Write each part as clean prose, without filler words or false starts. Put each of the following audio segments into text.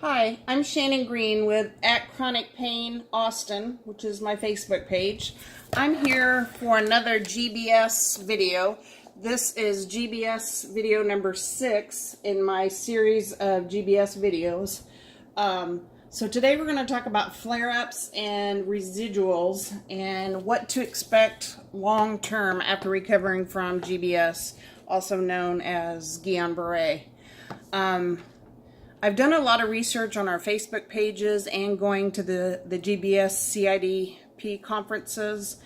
Hi, I'm Shannon Green with at Chronic Pain Austin, which is my Facebook page. I'm here for another GBS video. This is GBS video number 6 in my series of GBS videos. So today we're going to talk about flare-ups and residuals and what to expect long-term after recovering from GBS, also known as Guillain-Barre. I've done a lot of research on our Facebook pages and going to the GBS CIDP conferences.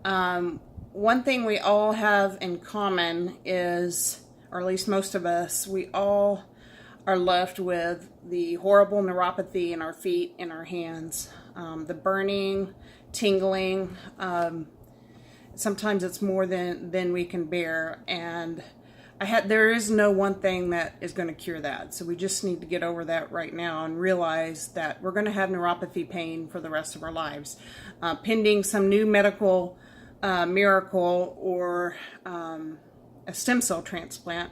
One thing we all have in common is, or at least most of us, we all are left with the horrible neuropathy in our feet and our hands. The burning, tingling, sometimes it's more than we can bear, and there is no one thing that is going to cure that. So we just need to get over that right now and realize that we're going to have neuropathy pain for the rest of our lives, pending some new medical miracle or a stem cell transplant,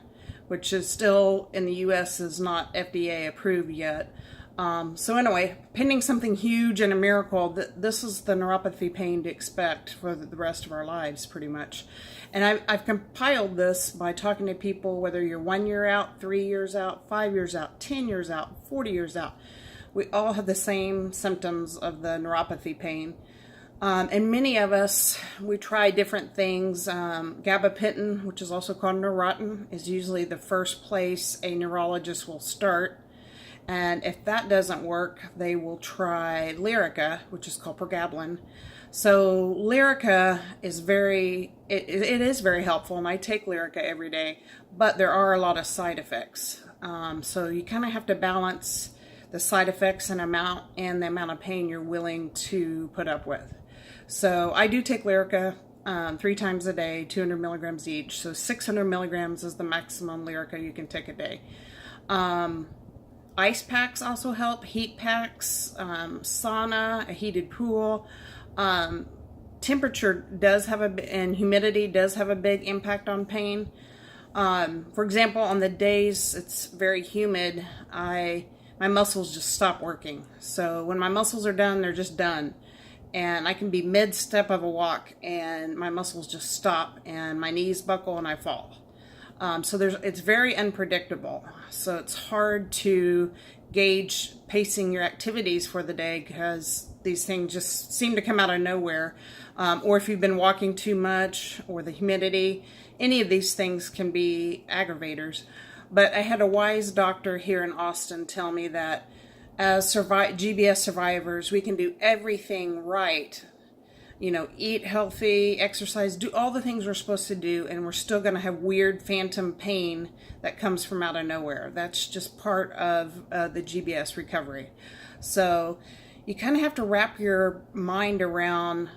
which is still in the U.S. is not FDA approved yet. So anyway, pending something huge and a miracle, this is the neuropathy pain to expect for the rest of our lives, pretty much. And I've compiled this by talking to people, whether you're 1 year out, 3 years out, 5 years out, 10 years out, 40 years out. We all have the same symptoms of the neuropathy pain. And many of us, we try different things. Gabapentin, which is also called Neurontin, is usually the first place a neurologist will start. And if that doesn't work, they will try Lyrica, which is called pregabalin. So Lyrica is it is very helpful, and I take Lyrica every day, but there are a lot of side effects. So you kind of have to balance the side effects and the amount of pain you're willing to put up with. So I do take Lyrica 3 times a day, 200 milligrams each. So 600 milligrams is the maximum Lyrica you can take a day. Ice packs also help, heat packs, sauna, a heated pool. Temperature does have and humidity does have a big impact on pain. For example, on the days it's very humid, my muscles just stop working. So when my muscles are done, they're just done. And I can be mid-step of a walk and my muscles just stop and my knees buckle and I fall. So it's very unpredictable. So it's hard to gauge pacing your activities for the day because these things just seem to come out of nowhere. Or if you've been walking too much or the humidity, any of these things can be aggravators. But I had a wise doctor here in Austin tell me that as GBS survivors, we can do everything right. You know, eat healthy, exercise, do all the things we're supposed to do, and we're still going to have weird phantom pain that comes from out of nowhere. That's just part of the GBS recovery. So you kind of have to wrap your mind around,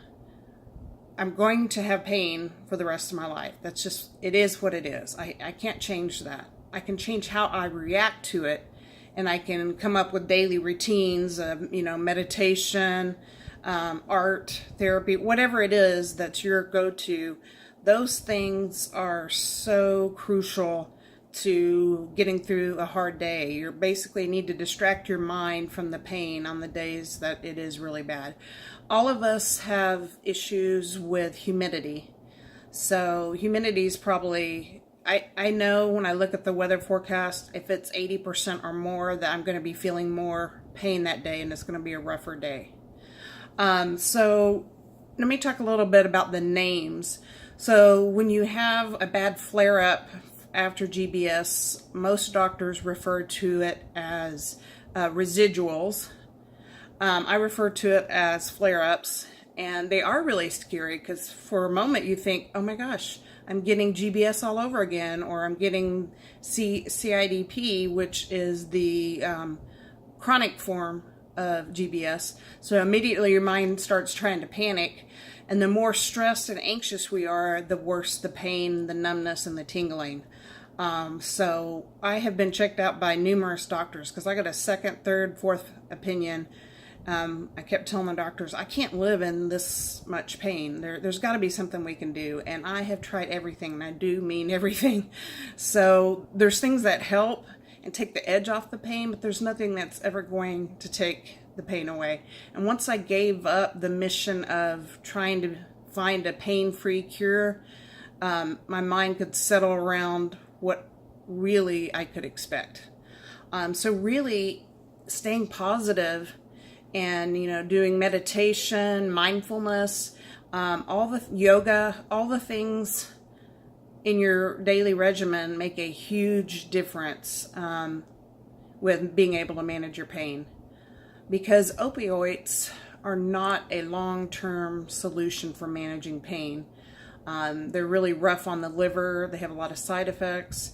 I'm going to have pain for the rest of my life. That's just, it is what it is. I can't change that. I can change how I react to it, and I can come up with daily routines of, meditation, art, therapy, whatever it is that's your go-to. Those things are so crucial to getting through a hard day. You basically need to distract your mind from the pain on the days that it is really bad. All of us have issues with humidity. So humidity is probably, I know when I look at the weather forecast, if it's 80% or more, that I'm going to be feeling more pain that day and it's going to be a rougher day. So let me talk a little bit about the names. So when you have a bad flare-up after GBS, most doctors refer to it as residuals. I refer to it as flare-ups, and they are really scary because for a moment you think, oh my gosh, I'm getting GBS all over again, or I'm getting CIDP, which is the chronic form of GBS. So immediately your mind starts trying to panic, and the more stressed and anxious we are, the worse the pain, the numbness, and the tingling. So I have been checked out by numerous doctors because I got a second, third, fourth opinion. I kept telling the doctors, I can't live in this much pain. There's got to be something we can do. And I have tried everything, and I do mean everything. So there's things that help, and take the edge off the pain, but there's nothing that's ever going to take the pain away. And once I gave up the mission of trying to find a pain-free cure, my mind could settle around what really I could expect. So really staying positive and, doing meditation, mindfulness, all the yoga, all the things in your daily regimen make a huge difference with being able to manage your pain. Because opioids are not a long-term solution for managing pain. They're really rough on the liver. They have a lot of side effects.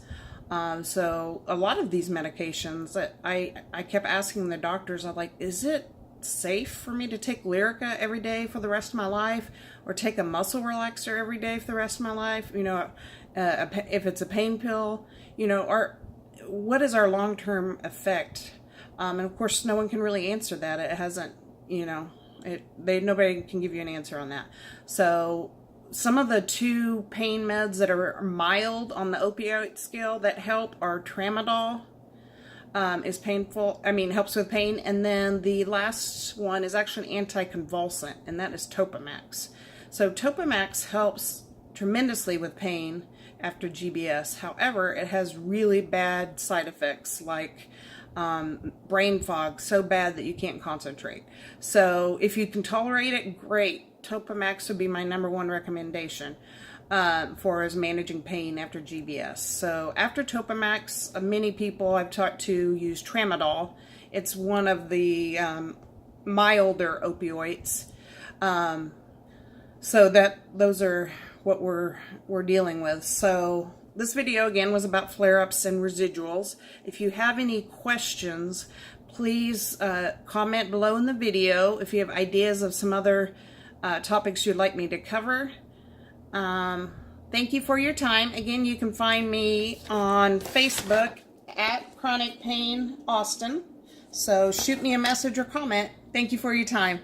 So a lot of these medications that I kept asking the doctors, I'm like, is it safe for me to take Lyrica every day for the rest of my life, or take a muscle relaxer every day for the rest of my life? If it's a pain pill, or what is our long-term effect? And of course, no one can really answer that. It hasn't, nobody can give you an answer on that. So some of the 2 pain meds that are mild on the opioid scale that help are tramadol. Helps with pain. And then the last one is actually an anticonvulsant, and that is Topamax. So Topamax helps tremendously with pain after GBS. However, it has really bad side effects like brain fog, so bad that you can't concentrate. So if you can tolerate it, great. Topamax would be my #1 recommendation for as managing pain after GBS. So after Topamax, many people I've talked to use tramadol. It's one of the milder opioids. So those are what we're dealing with. So this video again was about flare-ups and residuals. If you have any questions, please comment below in the video. If you have ideas of some other topics you'd like me to cover. Thank you for your time. Again, you can find me on Facebook at Chronic Pain Austin. So shoot me a message or comment. Thank you for your time.